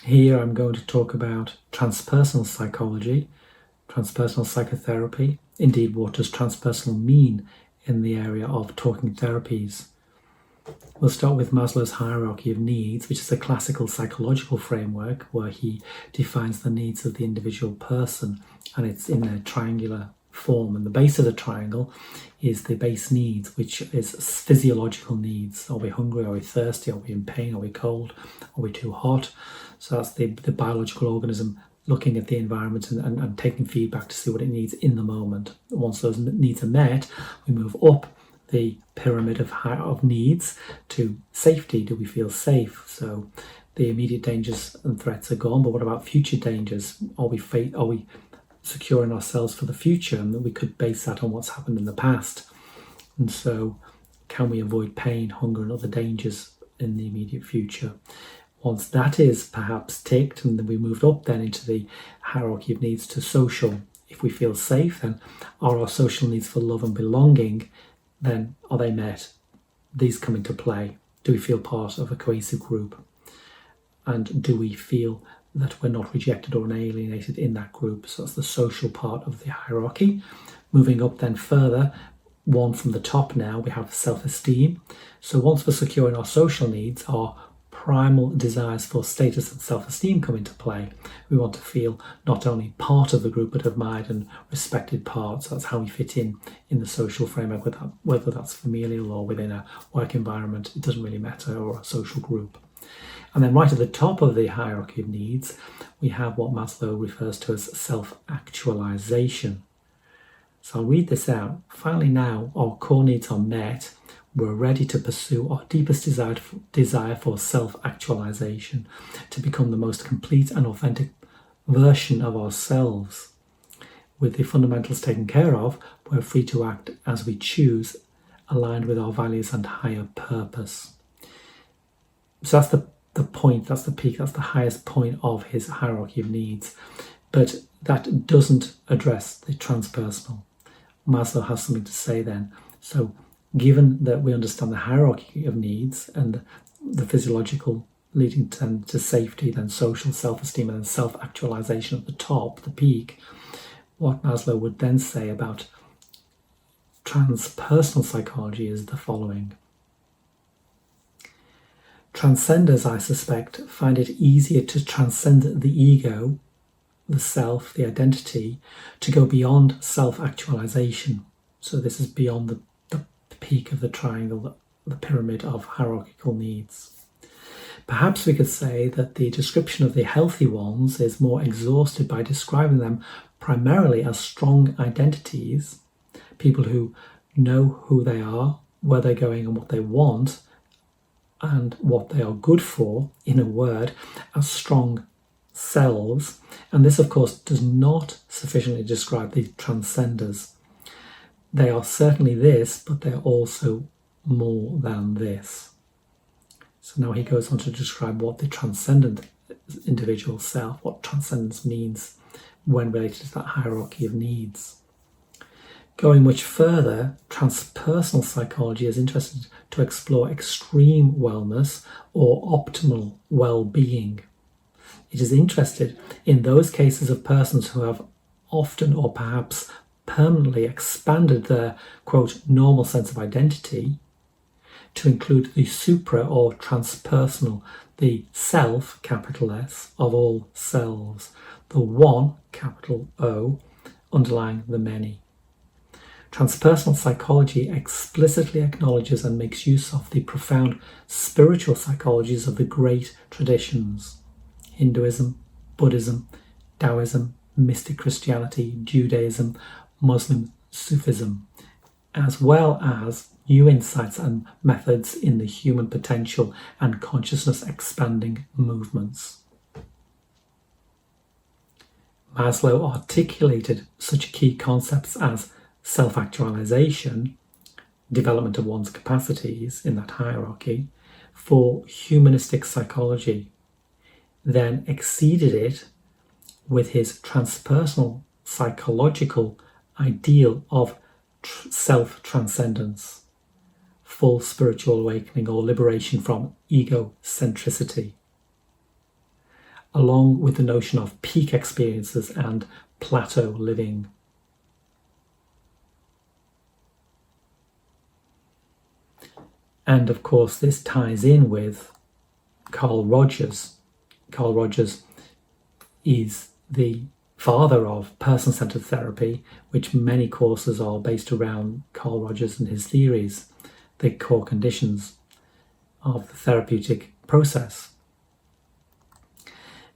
Here I'm going to talk about transpersonal psychology, transpersonal psychotherapy. Indeed, what does transpersonal mean in the area of talking therapies? We'll start with Maslow's hierarchy of needs, which is a classical psychological framework where he defines the needs of the individual person, and it's in a triangular form. And the base of the triangle is the base needs, which is physiological needs. Are we hungry? Are we thirsty? Are we in pain? Are we cold? Are we too hot? So that's the biological organism looking at the environment and taking feedback to see what it needs in the moment. Once those needs are met, we move up the pyramid of needs to safety. Do we feel safe? So the immediate dangers and threats are gone, but what about future dangers? Are we securing ourselves for the future? And we could base that on what's happened in the past. And so can we avoid pain, hunger, and other dangers in the immediate future? Once that is perhaps ticked, and then we moved up then into the hierarchy of needs to social. If we feel safe, then are our social needs for love and belonging, then are they met? These come into play. Do we feel part of a cohesive group? And do we feel that we're not rejected or alienated in that group? So that's the social part of the hierarchy. Moving up then further, one from the top now, we have self-esteem. So once we're securing our social needs, our primal desires for status and self-esteem come into play. We want to feel not only part of the group, but admired and respected part. So that's how we fit in the social framework, whether that's familial or within a work environment, it doesn't really matter, or a social group. And then right at the top of the hierarchy of needs, we have what Maslow refers to as self-actualization. So I'll read this out. Finally, now our core needs are met, we're ready to pursue our deepest desire for self-actualization, to become the most complete and authentic version of ourselves. With the fundamentals taken care of, we're free to act as we choose, aligned with our values and higher purpose. So that's the point, that's the peak, that's the highest point of his hierarchy of needs. But that doesn't address the transpersonal. Maslow has something to say then. So given that we understand the hierarchy of needs and the physiological leading to safety, then social self-esteem, and then self-actualization at the top, the peak, what Maslow would then say about transpersonal psychology is the following. Transcenders, I suspect, find it easier to transcend the ego, the self, the identity, to go beyond self-actualization. So this is beyond the peak of the triangle, the pyramid of hierarchical needs. Perhaps we could say that the description of the healthy ones is more exhausted by describing them primarily as strong identities, people who know who they are, where they're going and what they want, and what they are good for, in a word, as strong selves. And this, of course, does not sufficiently describe the transcenders. They are certainly this, but they're also more than this. So now he goes on to describe what the transcendent individual self, what transcendence means when related to that hierarchy of needs. Going much further, transpersonal psychology is interested to explore extreme wellness or optimal well-being. It is interested in those cases of persons who have often or perhaps permanently expanded their, quote, normal sense of identity to include the supra or transpersonal, the self, capital S, of all selves, the one, capital O, underlying the many. Transpersonal psychology explicitly acknowledges and makes use of the profound spiritual psychologies of the great traditions: Hinduism, Buddhism, Taoism, mystic Christianity, Judaism, Muslim Sufism, as well as new insights and methods in the human potential and consciousness expanding movements. Maslow articulated such key concepts as self-actualization, development of one's capacities in that hierarchy, for humanistic psychology, then exceeded it with his transpersonal psychological ideal of self-transcendence, full spiritual awakening or liberation from egocentricity. along with the notion of peak experiences and plateau living. And of course, this ties in with Carl Rogers. Carl Rogers is the father of person-centered therapy, which many courses are based around Carl Rogers and his theories, the core conditions of the therapeutic process.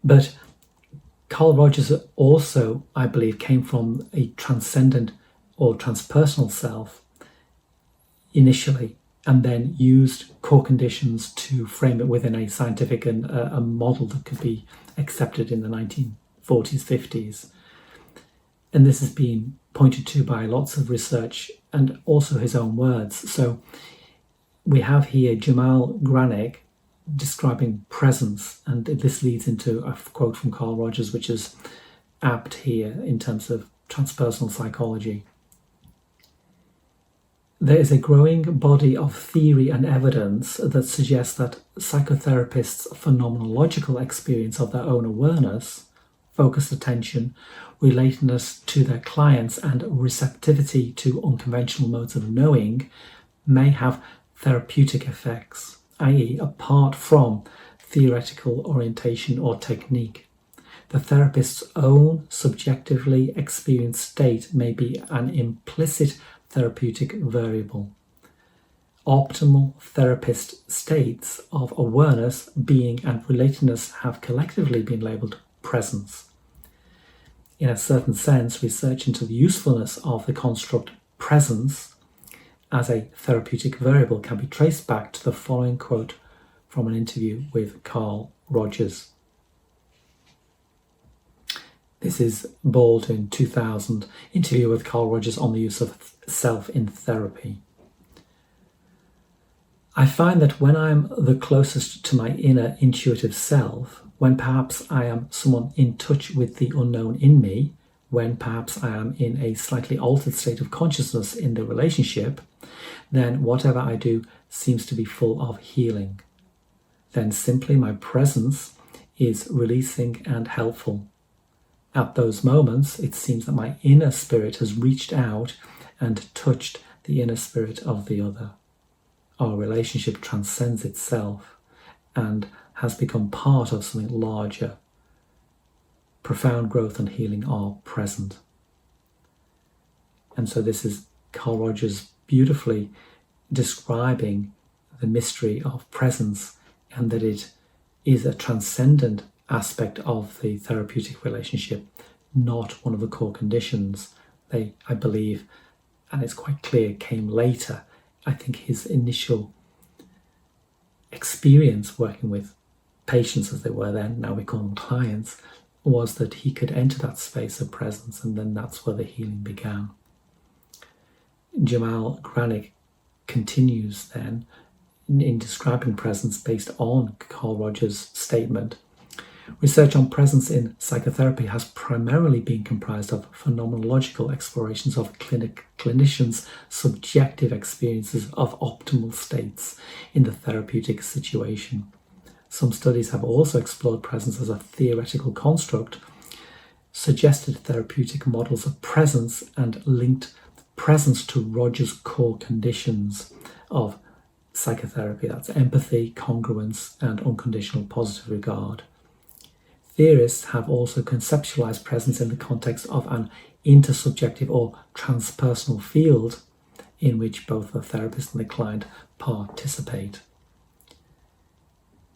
But Carl Rogers also, I believe, came from a transcendent or transpersonal self initially, and then used core conditions to frame it within a scientific and a model that could be accepted in the 1940s, 50s. And this has been pointed to by lots of research and also his own words. So we have here Jamal Granick describing presence, and this leads into a quote from Carl Rogers, which is apt here in terms of transpersonal psychology. There is a growing body of theory and evidence that suggests that psychotherapists' phenomenological experience of their own awareness, focused attention, relatedness to their clients, and receptivity to unconventional modes of knowing may have therapeutic effects, i.e., apart from theoretical orientation or technique. The therapist's own subjectively experienced state may be an implicit therapeutic variable. Optimal therapist states of awareness, being, and relatedness have collectively been labelled presence. In a certain sense, research into the usefulness of the construct presence as a therapeutic variable can be traced back to the following quote from an interview with Carl Rogers. This is Bald in 2000, interview with Carl Rogers on the use of self in therapy. I find that when I'm the closest to my inner intuitive self, when perhaps I am someone in touch with the unknown in me, when perhaps I am in a slightly altered state of consciousness in the relationship, then whatever I do seems to be full of healing. Then simply my presence is releasing and helpful. At those moments, it seems that my inner spirit has reached out and touched the inner spirit of the other. Our relationship transcends itself and has become part of something larger. Profound growth and healing are present. And so this is Carl Rogers beautifully describing the mystery of presence, and that it is a transcendent aspect of the therapeutic relationship, not one of the core conditions. They, I believe, and it's quite clear, came later. I think his initial experience working with patients, as they were then, now we call them clients, was that he could enter that space of presence, and then that's where the healing began. Jamal Granick continues then in describing presence based on Carl Rogers' statement. Research on presence in psychotherapy has primarily been comprised of phenomenological explorations of clinicians' subjective experiences of optimal states in the therapeutic situation. Some studies have also explored presence as a theoretical construct, suggested therapeutic models of presence, and linked presence to Rogers' core conditions of psychotherapy. That's empathy, congruence, and unconditional positive regard. Theorists have also conceptualized presence in the context of an intersubjective or transpersonal field in which both the therapist and the client participate.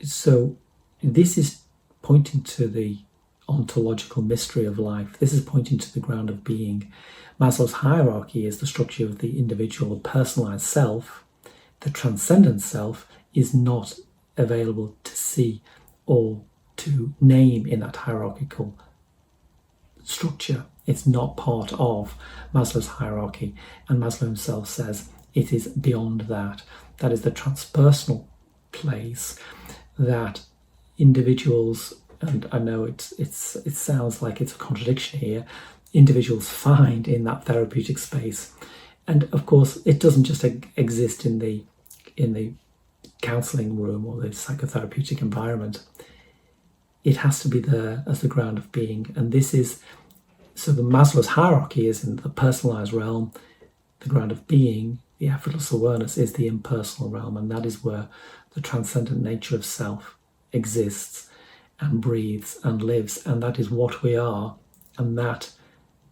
So this is pointing to the ontological mystery of life. This is pointing to the ground of being. Maslow's hierarchy is the structure of the individual personalized self. The transcendent self is not available to see or to name in that hierarchical structure. It's not part of Maslow's hierarchy, and Maslow himself says it is beyond that. That is the transpersonal place that individuals, and I know it sounds like it's a contradiction here, individuals find in that therapeutic space. And of course, it doesn't just exist in the counselling room or the psychotherapeutic environment. it has to be there as the ground of being. And this is, so the Maslow's hierarchy is in the personalized realm, the ground of being, the effortless awareness is the impersonal realm, and that is where the transcendent nature of self exists and breathes and lives, and that is what we are. And that,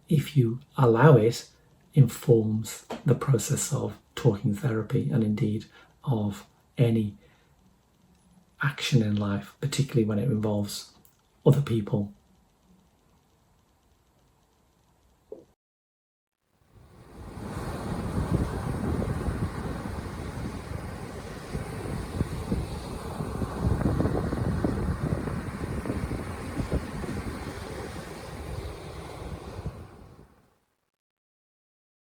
if you allow it, informs the process of talking therapy and indeed of any action in life, particularly when it involves other people.